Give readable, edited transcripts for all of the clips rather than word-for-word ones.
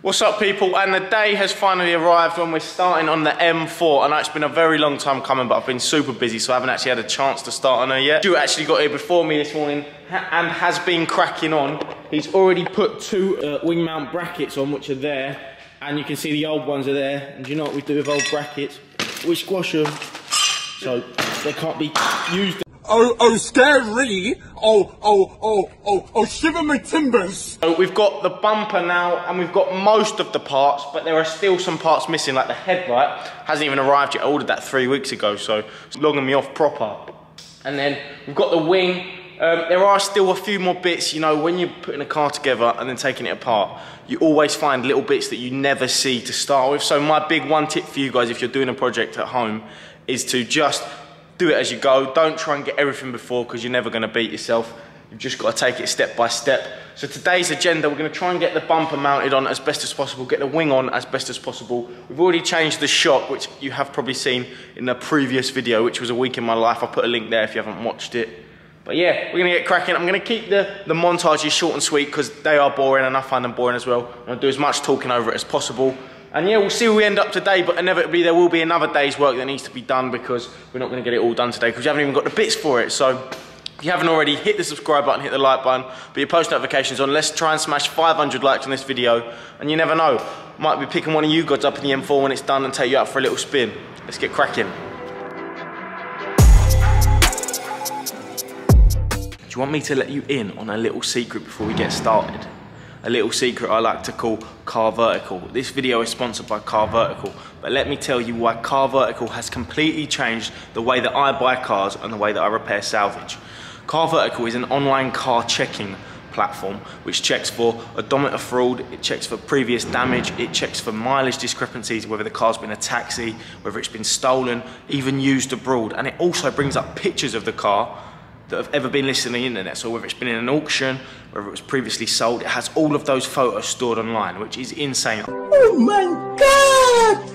What's up, people? And the day has finally arrived when we're starting on the M4. I know it's been a very long time coming, but I've been super busy, so I haven't actually had a chance to start on her yet. Stu actually got here before me this morning and has been cracking on. He's already put two wing mount brackets on, which are there, and you can see the old ones are there. And do you know what we do with old brackets? We squash them so they can't be used. Oh, scary! Oh, shiver my timbers! So we've got the bumper now, and we've got most of the parts, but there are still some parts missing, like the headlight hasn't even arrived yet. I ordered that 3 weeks ago, so it's logging me off proper. And then we've got the wing. There are still a few more bits, you know, when you're putting a car together and then taking it apart, you always find little bits that you never see to start with. So my big one tip for you guys, if you're doing a project at home, is to just do it as you go. Don't try and get everything before, because you're never going to beat yourself. You've just got to take it step by step. So today's agenda, we're going to try and get the bumper mounted on as best as possible, get the wing on as best as possible. We've already changed the shock, which you have probably seen in the previous video, which was a week in my life. I'll put a link there if you haven't watched it. But yeah, we're going to get cracking. I'm going to keep the montages short and sweet, because they are boring and I find them boring as well. I'm going to do as much talking over it as possible. And yeah, we'll see where we end up today, but inevitably there will be another day's work that needs to be done, because we're not going to get it all done today because we haven't even got the bits for it. So if you haven't already, hit the subscribe button, hit the like button, put your post notifications on. Let's try and smash 500 likes on this video. And you never know, might be picking one of you gods up in the M4 when it's done and take you out for a little spin. Let's get cracking. Do you want me to let you in on a little secret before we get started? A little secret I like to call Car Vertical. This video is sponsored by Car Vertical, but let me tell you why Car Vertical has completely changed the way that I buy cars and the way that I repair salvage. Car Vertical is an online car checking platform which checks for odometer fraud, it checks for previous damage, it checks for mileage discrepancies, whether the car's been a taxi, whether it's been stolen, even used abroad, and it also brings up pictures of the car that have ever been listed on the internet. So whether it's been in an auction, whether it was previously sold, it has all of those photos stored online, which is insane. Oh my God!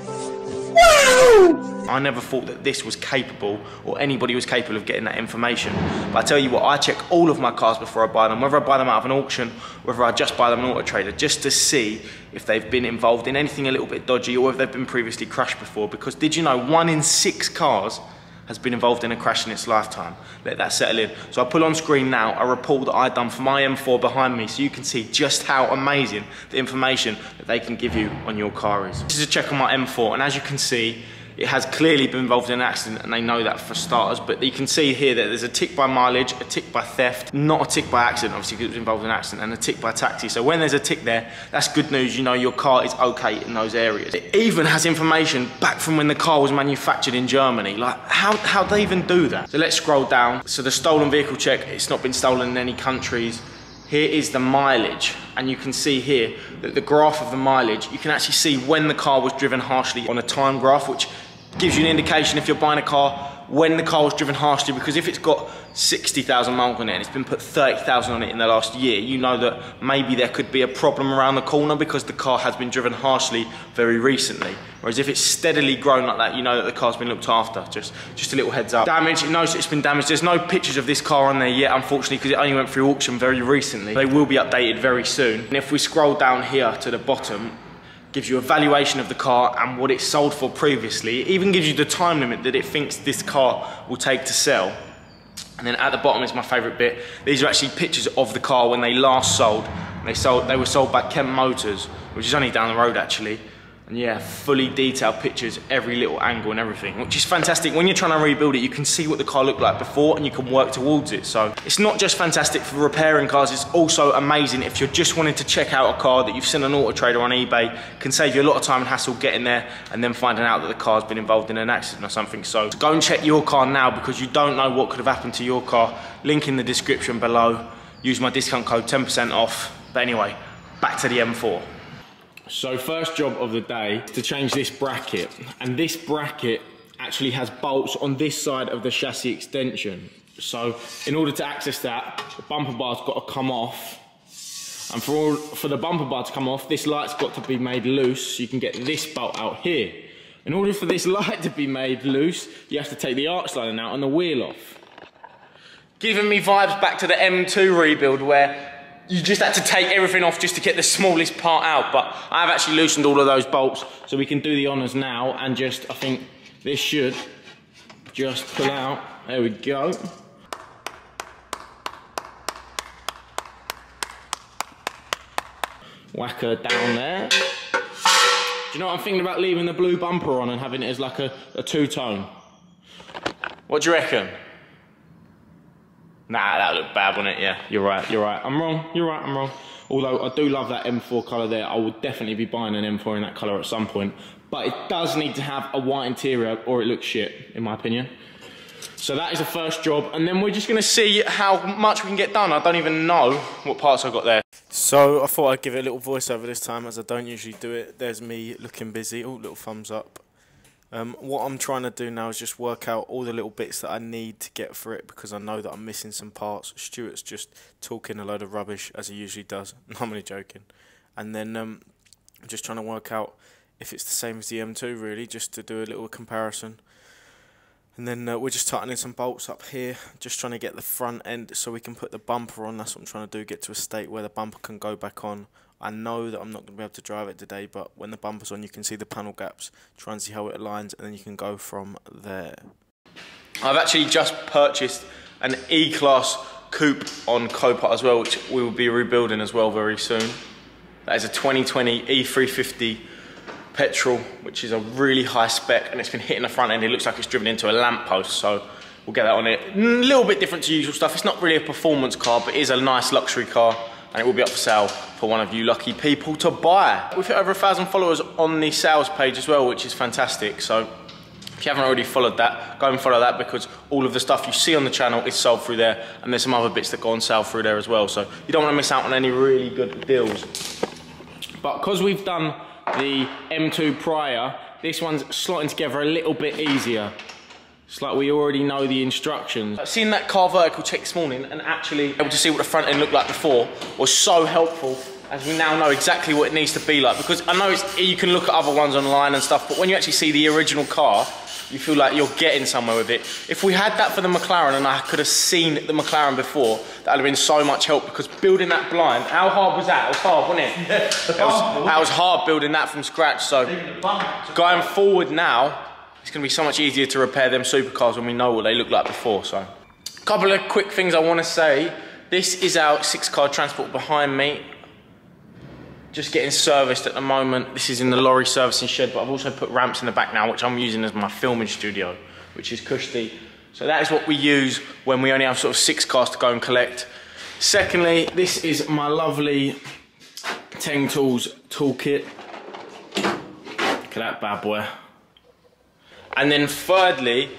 Wow! I never thought that this was capable, or anybody was capable of getting that information. But I tell you what, I check all of my cars before I buy them, whether I buy them out of an auction, whether I just buy them on Auto Trader, just to see if they've been involved in anything a little bit dodgy, or if they've been previously crashed before. Because did you know 1 in 6 cars has been involved in a crash in its lifetime? Let that settle in. So I'll put on screen now a report that I've done for my M4 behind me, so you can see just how amazing the information that they can give you on your car is. This is a check on my M4, and as you can see, it has clearly been involved in an accident, and they know that for starters, but you can see here that there's a tick by mileage, a tick by theft, not a tick by accident, obviously, because it was involved in an accident, and a tick by taxi. So when there's a tick there, that's good news. You know your car is okay in those areas. It even has information back from when the car was manufactured in Germany. Like, how'd they even do that? So let's scroll down. So the stolen vehicle check, it's not been stolen in any countries. Here is the mileage, and you can see here that the graph of the mileage, you can actually see when the car was driven harshly on a time graph, which gives you an indication if you're buying a car when the car was driven harshly, because if it's got 60,000 miles on it and it's been put 30,000 on it in the last year, you know that maybe there could be a problem around the corner because the car has been driven harshly very recently. Whereas if it's steadily grown like that, you know that the car's been looked after. Just a little heads up. Damage, it knows it's been damaged. There's no pictures of this car on there yet, unfortunately, because it only went through auction very recently. They will be updated very soon. And if we scroll down here to the bottom, gives you a valuation of the car and what it sold for previously. It even gives you the time limit that it thinks this car will take to sell. And then at the bottom is my favourite bit. These are actually pictures of the car when they last sold. They were sold by Kent Motors, which is only down the road actually. And yeah, fully detailed pictures, every little angle and everything, which is fantastic. When you're trying to rebuild it, you can see what the car looked like before and you can work towards it. So it's not just fantastic for repairing cars, it's also amazing if you're just wanting to check out a car that you've seen on Auto Trader on eBay. Can save you a lot of time and hassle getting there and then finding out that the car's been involved in an accident or something. So go and check your car now, because you don't know what could have happened to your car. Link in the description below. Use my discount code 10% off. But anyway, back to the M4. So first job of the day is to change this bracket, and this bracket actually has bolts on this side of the chassis extension. So in order to access that, the bumper bar's got to come off, and for the bumper bar to come off, this light's got to be made loose, so you can get this bolt out here. In order for this light to be made loose, you have to take the arch lining out and the wheel off. Giving me vibes back to the M2 rebuild, where you just had to take everything off just to get the smallest part out, but I've actually loosened all of those bolts, so we can do the honours now, and just, I think this should just pull out. There we go. Whack her down there. Do you know what I'm thinking about leaving the blue bumper on and having it as like a two-tone? What do you reckon? Nah, that looked bad, wouldn't it? Yeah, you're right, you're right. I'm wrong, you're right, I'm wrong. Although I do love that M4 colour there. I would definitely be buying an M4 in that colour at some point. But it does need to have a white interior or it looks shit, in my opinion. So that is the first job. And then we're just gonna see how much we can get done. I don't even know what parts I've got there. So I thought I'd give it a little voiceover this time, as I don't usually do it. There's me looking busy. Oh, little thumbs up. What I'm trying to do now is just work out all the little bits that I need to get for it, because I know that I'm missing some parts. Stuart's just talking a load of rubbish, as he usually does. No, I'm only joking. And then I'm just trying to work out if it's the same as the M2, really, just to do a little comparison. And then we're just tightening some bolts up here, just trying to get the front end so we can put the bumper on. That's what I'm trying to do, get to a state where the bumper can go back on. I know that I'm not going to be able to drive it today, but when the bumper's on, you can see the panel gaps, try and see how it aligns, and then you can go from there. I've actually just purchased an E-Class coupe on Copart as well, which we will be rebuilding as well very soon. That is a 2020 E350 petrol, which is a really high spec, and it's been hitting the front end. It looks like it's driven into a lamppost, so we'll get that on it. A little bit different to usual stuff. It's not really a performance car, but it is a nice luxury car, and it will be up for sale for one of you lucky people to buy. We've hit over 1,000 followers on the sales page as well, which is fantastic. So if you haven't already followed that, go and follow that, because all of the stuff you see on the channel is sold through there, and there's some other bits that go on sale through there as well. So you don't want to miss out on any really good deals. But because we've done the M2 prior, this one's slotting together a little bit easier. It's like we already know the instructions. I've seen that car vertical check this morning, and actually able to see what the front end looked like before was so helpful, as we now know exactly what it needs to be like. Because I know you can look at other ones online and stuff, but when you actually see the original car, you feel like you're getting somewhere with it. If we had that for the McLaren and I could have seen the McLaren before, that would have been so much help, because building that blind, how hard was that? It was hard, wasn't it? Yeah, that was hard building that from scratch. So going forward now, it's going to be so much easier to repair them supercars when we know what they look like before. So a couple of quick things I want to say. This is our 6-car transport behind me. Just getting serviced at the moment. This is in the lorry servicing shed, but I've also put ramps in the back now, which I'm using as my filming studio, which is cushy. So that is what we use when we only have sort of 6 cars to go and collect. Secondly, this is my lovely Teng Tools toolkit. Look at that bad boy. And then thirdly,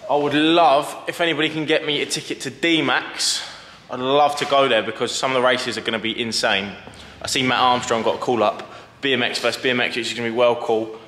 I would love if anybody can get me a ticket to D-Max. I'd love to go there, because some of the races are going to be insane. I see Matt Armstrong got a call up, BMX versus BMX, which is going to be well cool.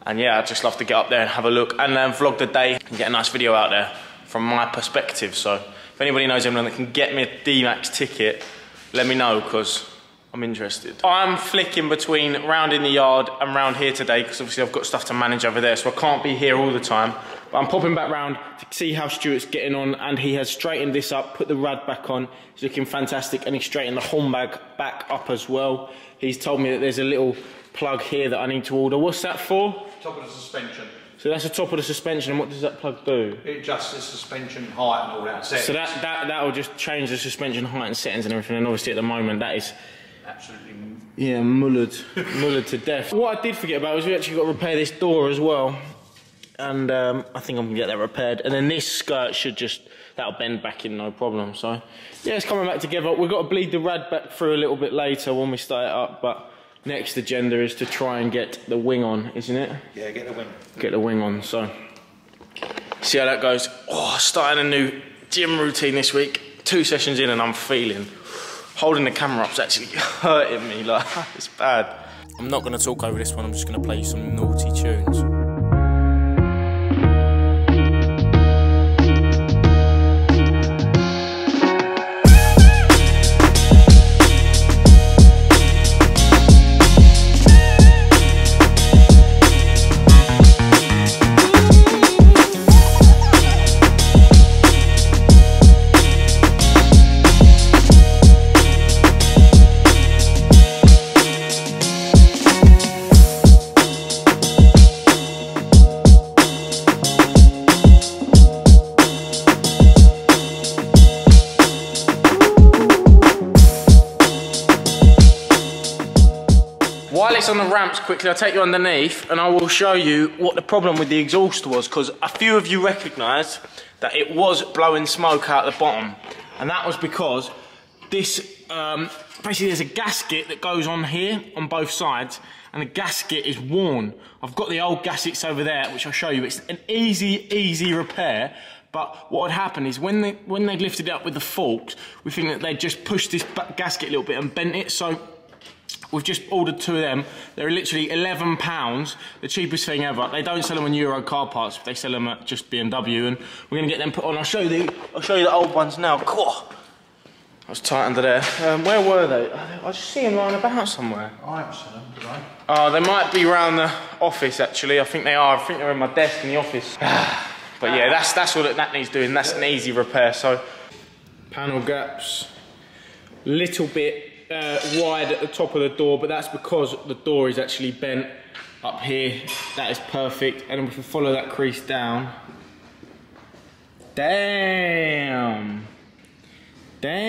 And yeah, I'd just love to get up there and have a look, and vlog the day and get a nice video out there from my perspective. So if anybody knows anyone that can get me a D-Max ticket, let me know, because I'm interested. I'm flicking between round in the yard and round here today, because obviously I've got stuff to manage over there, so I can't be here all the time. But I'm popping back round to see how Stuart's getting on, and he has straightened this up, put the rad back on. He's looking fantastic, and he's straightened the horn bag back up as well. He's told me that there's a little plug here that I need to order. What's that for? Top of the suspension. So that's the top of the suspension, and what does that plug do? It adjusts the suspension height and all that settings. So that'll just change the suspension height and settings and everything, and obviously at the moment that is absolutely, yeah, mullered to death. What I did forget about was we actually got to repair this door as well, and I think I'm gonna get that repaired. And then this skirt that'll bend back in no problem. So yeah, it's coming back together. We've got to bleed the rad back through a little bit later when we start it up, but next agenda is to try and get the wing on, isn't it? Yeah, get the wing. Get the wing on. So see how that goes. Oh, starting a new gym routine this week. 2 sessions in and I'm feeling. Holding the camera up's actually hurting me, like, it's bad. I'm not gonna talk over this one, I'm just gonna play you some naughty tunes. While it's on the ramps, quickly, I'll take you underneath and I will show you what the problem with the exhaust was, because a few of you recognised that it was blowing smoke out the bottom. And that was because this, basically there's a gasket that goes on here on both sides, and the gasket is worn. I've got the old gaskets over there, which I'll show you. It's an easy repair. But what would happen is when they lifted it up with the forks, we think that they just pushed this gasket a little bit and bent it. So we've just ordered 2 of them. They're literally £11, the cheapest thing ever. They don't sell them on Euro car parts, they sell them at just BMW, and we're gonna get them put on. I'll show you the old ones now. Cool. I was tight under there. Where were they? I just see them lying about somewhere. I haven't seen them, did I? Oh, they might be around the office actually. I think they are. I think they're in my desk in the office. But yeah, that's all that needs doing. That's an easy repair. So, panel gaps, little bit wide at the top of the door, but that's because the door is actually bent up here. That is perfect. And if we follow that crease down, damn. That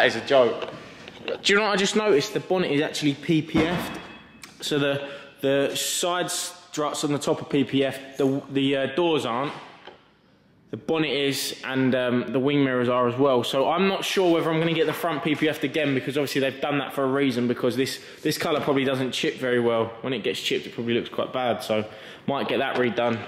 is a joke. Do you know what I just noticed? The bonnet is actually PPF'd. So the side struts on the top are PPF, the doors aren't, the bonnet is, and the wing mirrors are as well. So I'm not sure whether I'm going to get the front PPF'd again, because obviously they've done that for a reason, because this colour probably doesn't chip very well. When it gets chipped it probably looks quite bad, so might get that redone.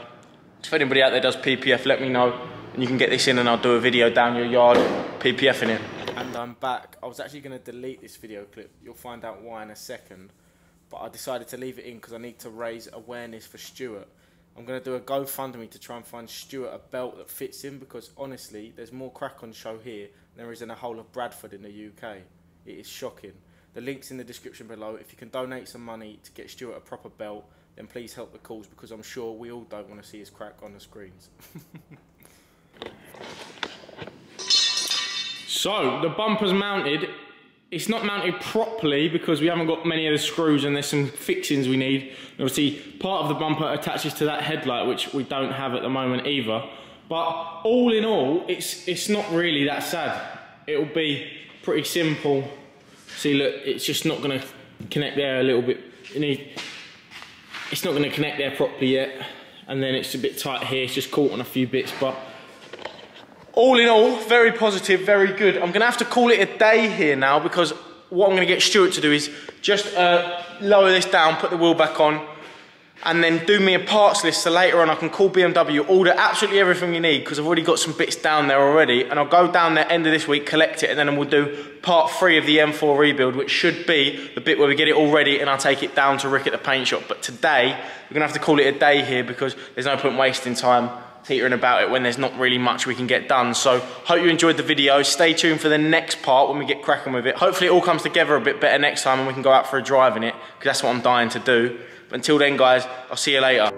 If anybody out there does PPF, let me know, and you can get this in and I'll do a video down your yard PPFing it. And I'm back. I was actually going to delete this video clip, you'll find out why in a second. But I decided to leave it in because I need to raise awareness for Stuart. I'm going to do a GoFundMe to try and find Stuart a belt that fits him, because honestly, there's more crack on show here than there is in the whole of Bradford in the UK. It is shocking. The link's in the description below. If you can donate some money to get Stuart a proper belt, then please help the cause, because I'm sure we all don't want to see his crack on the screens. So, the bumper's mounted. It's not mounted properly because we haven't got many of the screws, and there's some fixings we need. And obviously, part of the bumper attaches to that headlight, which we don't have at the moment either. But all in all, it's not really that sad. It'll be pretty simple. See, look, it's just not going to connect there a little bit. It's not going to connect there properly yet. And then it's a bit tight here. It's just caught on a few bits, but all in all, very positive, very good. I'm going to have to call it a day here now, because what I'm going to get Stuart to do is just lower this down, put the wheel back on, and then do me a parts list so later on I can call BMW, order absolutely everything you need, because I've already got some bits down there already, and I'll go down there end of this week, collect it, and then we'll do part 3 of the M4 rebuild, which should be the bit where we get it all ready and I'll take it down to Rick at the paint shop. But today, we're going to have to call it a day here, because there's no point wasting time teetering about it when there's not really much we can get done. So hope you enjoyed the video. Stay tuned for the next part when we get cracking with it. Hopefully it all comes together a bit better next time and we can go out for a drive in it, because that's what I'm dying to do. But until then guys, I'll see you later.